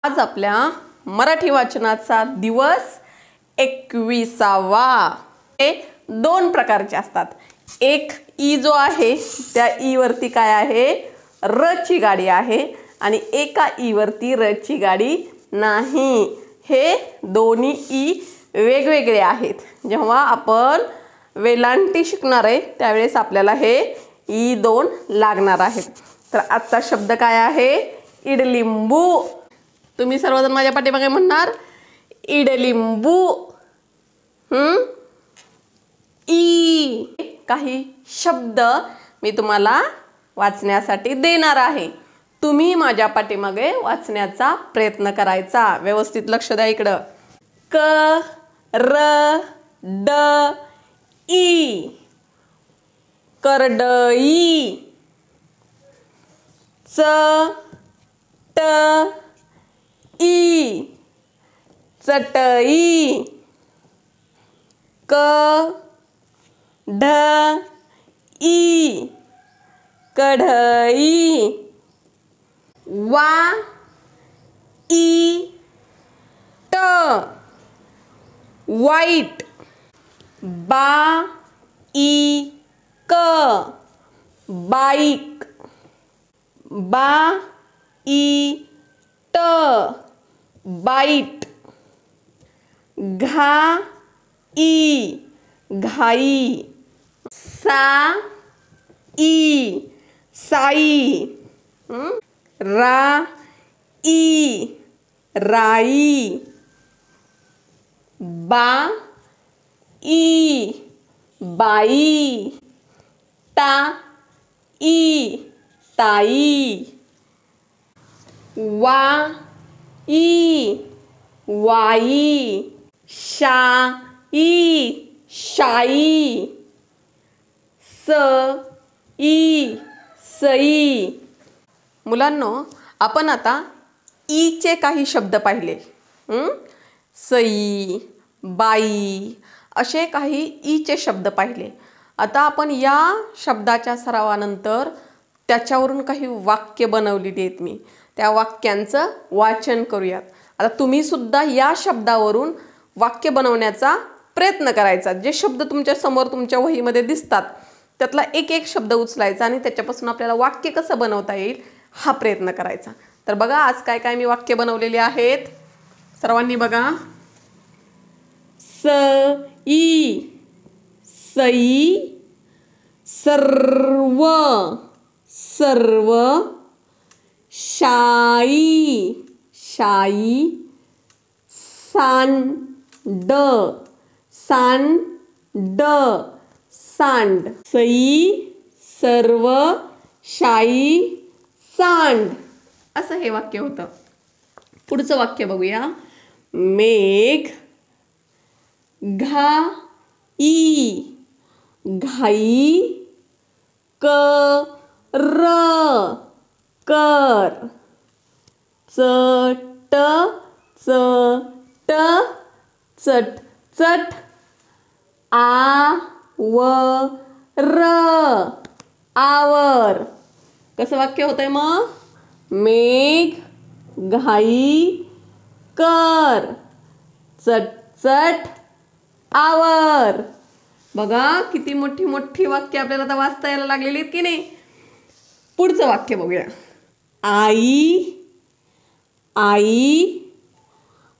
आज आपल्या मराठी वाचनाचा दिवस 21वा। हे दोन प्रकारचे असतात। एक ई जो आहे त्या ई वरती काय आहे, र ची गाडी आहे आणि एका ई वरती र ची गाडी नाही। हे दोन्ही ई वेगवेगळे आहेत। जेव्हा आपण वेलांटी शिकणार आहे त्यावेळेस आपल्याला हे ई दोन लागणार आहेत। तर आजचा शब्द काय आहे, इडलिंबू। तुम्ही सर्वजण माझ्या पाठीमागे म्हणणार इडलिंबू। ई काही शब्द मी तुम्हाला वाचण्यासाठी देणार आहे। तुम्ही माझ्या पाठीमागे वाचण्याचा प्रयत्न करायचा। व्यवस्थित लक्ष द्या इकडं। क र ड ई, करडई। च ट ई, चटई। क ढ ई, कढई। वा ई ट, वाईट। बा ई क, बाईक। बा ई ट, बाईट। घा ई, घाई। सा ई, साई। रा ई, राई। बा ई, बाई। ता ई, ताई। वा ई, वाई। शा ई, शाई। स ई, सई। मुलांनो, आपण आता ई चे काही शब्द पाहिले। सई, बाई असे काही ई चे शब्द पाहिले। आता आपण या शब्दाच्या सरावानंतर त्याच्यावरून काही वाक्य बनवलेली आहेत मी। त्या वाक्यांचं वाचन करूयात। आता तुम्ही सुद्धा या शब्दावरून वाक्य बनवण्याचा प्रयत्न करायचा। जे शब्द तुमच्या समोर तुमच्या वहीमध्ये दिसतात त्यातला एक एक शब्द उचलायचा आणि त्याच्यापासून आपल्याला वाक्य कसं बनवता येईल हा प्रयत्न करायचा। तर बघा आज काय काय मी वाक्य बनवलेली आहेत, सर्वांनी बघा। सई, सई। सर्व, सर्व। शाई, शाई। सांड, सांड, सांड। सई, सर्व, शाई, सांड असं हे वाक्य होतं। पुढचं वाक्य बघूया। मेघ, घाई, घाई। कर, कर। चट, चट, चट, चट। आवर, आवर। कसं वाक्य होतंय मग, मेघ, घाई, कर, चट, चट, आवर। बघा किती मोठी मोठी वाक्य आपल्याला आता वाचता यायला लागलेली आहेत की नाही। पुढचं वाक्य बघूया। आई, आई।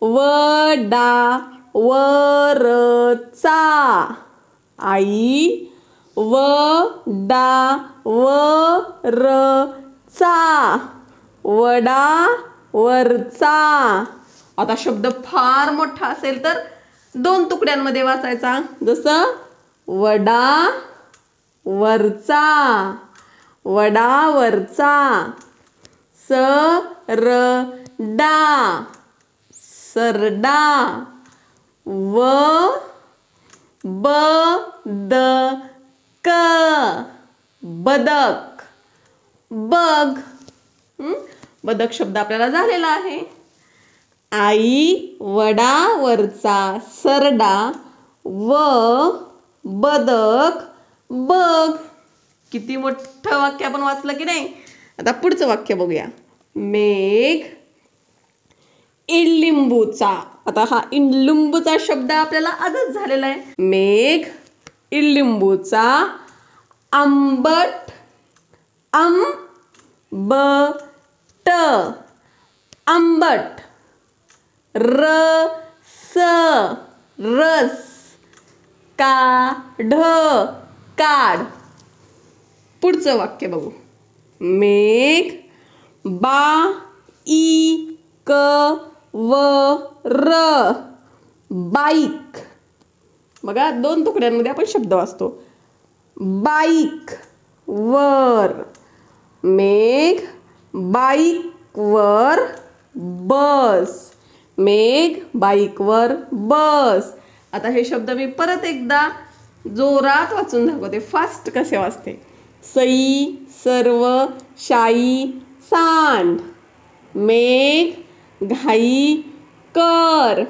वडा वरचा, आई। वडा वरचा, वडा वरचा। आता शब्द फार मोठा असेल तर दोन तुकड्यांमध्ये वाचायचा। जसं वडा वरचा, वडा वरचा। सरडा, सरडा। बदक, बदक। बग, बदक शब्द आपल्याला झालेला आहे। आई, वडा वरचा, सरडा व बदक, बग। किती मोठं वाक्य आपण वाचलं की नाही। आता पुढचं वाक्य बघूया। मेघ, इडलिंबूचा. आता हा इडलिंबूचा शब्द आपल्याला आजच झालेला आहे. मेघ इडलिंबूचा आंबट आंबट आंबट रस रस काढ काढ. पुढचं वाक्य बघू. मेघ बाईक वर बाईक. बघा 2 तुकड्यांमध्ये आपण शब्द वाचतो. बाईक वर. मेघ बाईक वर बस. मेघ बाईक वर बस. आता हे शब्द मी परत एकदा जोरात वाचून दाखवते. फास्ट कसे वाचते. सई सर्व शाई सांड. मेघ घाई कर.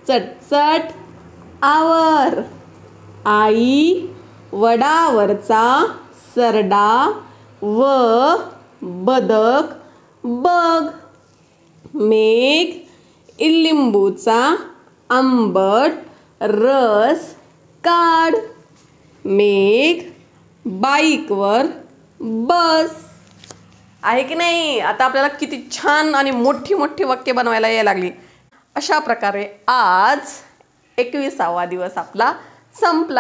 चटचट आवर. आई वडावरचा सरडा व बदक बघ. मेघ इडलिंबूचा आंबट रस काढ. मेघ बाईकवर बस. आहे की नाही. आता आपल्याला किती छान आणि मोठी मोठी वाक्य बनवायला यायला लागली. अशा प्रकारे आज 21वा दिवस आपला संपला.